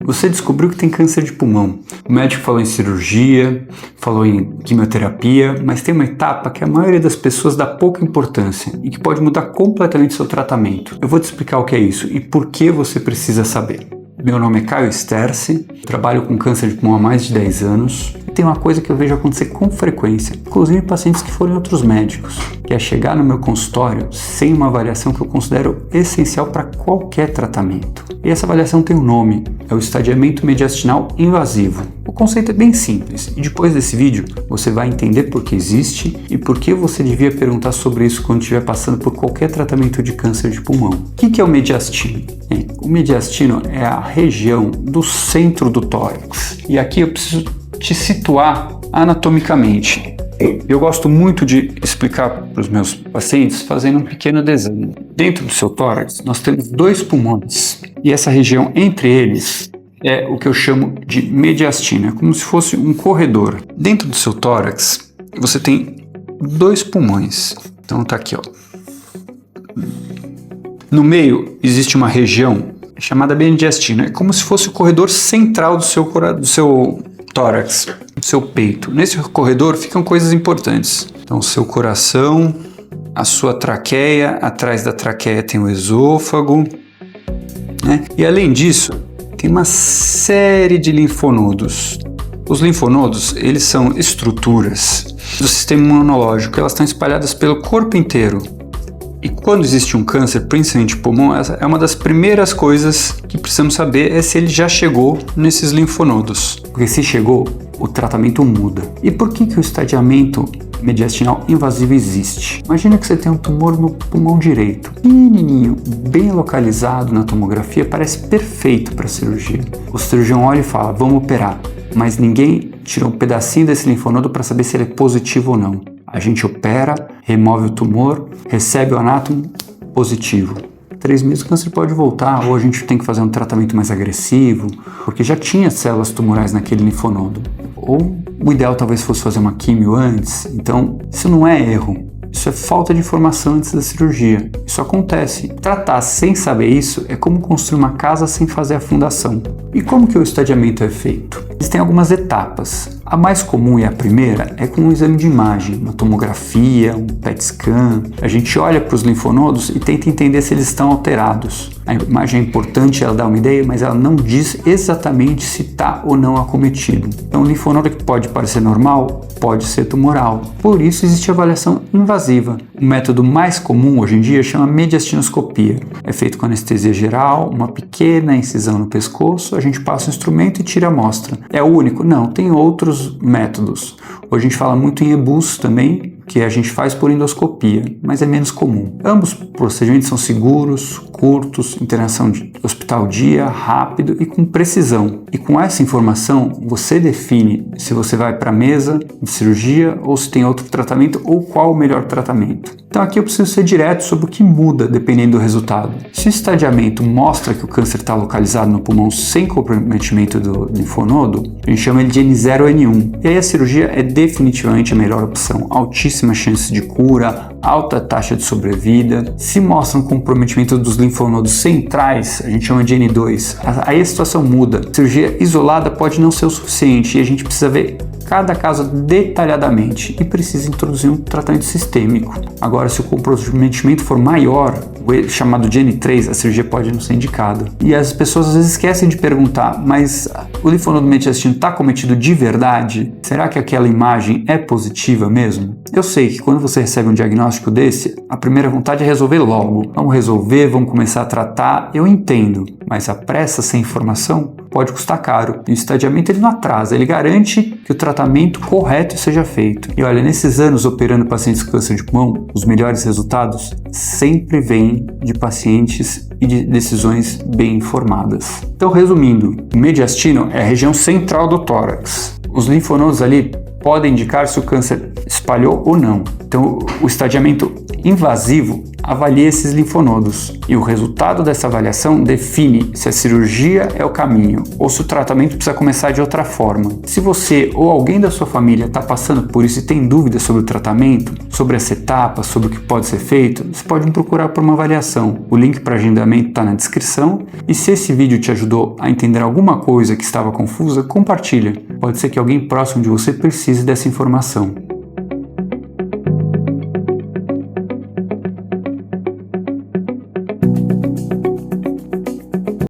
Você descobriu que tem câncer de pulmão. O médico falou em cirurgia, falou em quimioterapia, mas tem uma etapa que a maioria das pessoas dá pouca importância e que pode mudar completamente seu tratamento. Eu vou te explicar o que é isso e por que você precisa saber. Meu nome é Caio Sterci, trabalho com câncer de pulmão há mais de 10 anos e tem uma coisa que eu vejo acontecer com frequência, inclusive em pacientes que foram em outros médicos, que é chegar no meu consultório sem uma avaliação que eu considero essencial para qualquer tratamento. E essa avaliação tem um nome, é o estadiamento mediastinal invasivo. O conceito é bem simples e depois desse vídeo você vai entender por que existe e por que você devia perguntar sobre isso quando estiver passando por qualquer tratamento de câncer de pulmão. O que é o mediastino? O mediastino é a região do centro do tórax. E aqui eu preciso te situar anatomicamente. Eu gosto muito de explicar para os meus pacientes fazendo um pequeno desenho. Dentro do seu tórax nós temos 2 pulmões e essa região entre eles é o que eu chamo de mediastino. É como se fosse um corredor. Dentro do seu tórax você tem 2 pulmões. Então tá aqui, ó. No meio existe uma região chamada mediastino. É como se fosse o corredor central do seu tórax, do seu peito. Nesse corredor ficam coisas importantes. Então, o seu coração, a sua traqueia, atrás da traqueia tem o esôfago, né? E além disso, tem uma série de linfonodos. Os linfonodos, eles são estruturas do sistema imunológico. Elas estão espalhadas pelo corpo inteiro. E quando existe um câncer, principalmente pulmão, essa é uma das primeiras coisas que precisamos saber é se ele já chegou nesses linfonodos. Porque se chegou, o tratamento muda. E por que o estadiamento mediastinal invasivo existe? Imagina que você tem um tumor no pulmão direito, pequenininho, bem localizado na tomografia, parece perfeito para a cirurgia. O cirurgião olha e fala, vamos operar, mas ninguém tira um pedacinho desse linfonodo para saber se ele é positivo ou não. A gente opera, remove o tumor, recebe o anátomo positivo. 3 meses o câncer pode voltar, ou a gente tem que fazer um tratamento mais agressivo, porque já tinha células tumorais naquele linfonodo. Ou o ideal talvez fosse fazer uma químio antes. Então, isso não é erro, isso é falta de informação antes da cirurgia. Isso acontece. Tratar sem saber isso é como construir uma casa sem fazer a fundação. E como que o estadiamento é feito? Existem algumas etapas. A mais comum e a primeira é com um exame de imagem, uma tomografia, um PET scan. A gente olha para os linfonodos e tenta entender se eles estão alterados. A imagem é importante, ela dá uma ideia, mas ela não diz exatamente se está ou não acometido. Então, o linfonodo que pode parecer normal pode ser tumoral. Por isso, existe avaliação invasiva. O método mais comum hoje em dia chama mediastinoscopia. É feito com anestesia geral, uma pequena incisão no pescoço, a gente passa o instrumento e tira a amostra. É o único? Não, tem outros métodos. Hoje a gente fala muito em EBUS também, que a gente faz por endoscopia, mas é menos comum. Ambos procedimentos são seguros, curtos, internação de hospital dia, rápido e com precisão. E com essa informação, você define se você vai para a mesa de cirurgia ou se tem outro tratamento ou qual o melhor tratamento. Então aqui eu preciso ser direto sobre o que muda dependendo do resultado. Se o estadiamento mostra que o câncer está localizado no pulmão sem comprometimento do linfonodo, a gente chama ele de N0 ou N1. E aí a cirurgia é definitivamente a melhor opção. Altíssima chance de cura, alta taxa de sobrevida. Se mostra um comprometimento dos linfonodos centrais, a gente chama de N2. Aí a situação muda. A cirurgia isolada pode não ser o suficiente e a gente precisa ver cada caso detalhadamente e precisa introduzir um tratamento sistêmico. Agora, se o comprometimento for maior, o chamado de N3, a cirurgia pode não ser indicada. E as pessoas às vezes esquecem de perguntar, mas o linfonodo mediastino está cometido de verdade? Será que aquela imagem é positiva mesmo? Eu sei que quando você recebe um diagnóstico desse, a primeira vontade é resolver logo. Vamos resolver, vamos começar a tratar. Eu entendo, mas a pressa sem informação pode custar caro. E o estadiamento ele não atrasa, ele garante que o tratamento correto seja feito. E olha, nesses anos operando pacientes com câncer de pulmão, os melhores resultados sempre vêm de pacientes e de decisões bem informadas. Então, resumindo, o mediastino é a região central do tórax. Os linfonodos ali podem indicar se o câncer espalhou ou não. Então, o estadiamento invasivo, avalie esses linfonodos e o resultado dessa avaliação define se a cirurgia é o caminho ou se o tratamento precisa começar de outra forma. Se você ou alguém da sua família está passando por isso e tem dúvidas sobre o tratamento, sobre as etapas, sobre o que pode ser feito, você pode me procurar por uma avaliação. O link para agendamento está na descrição e se esse vídeo te ajudou a entender alguma coisa que estava confusa, compartilha. Pode ser que alguém próximo de você precise dessa informação.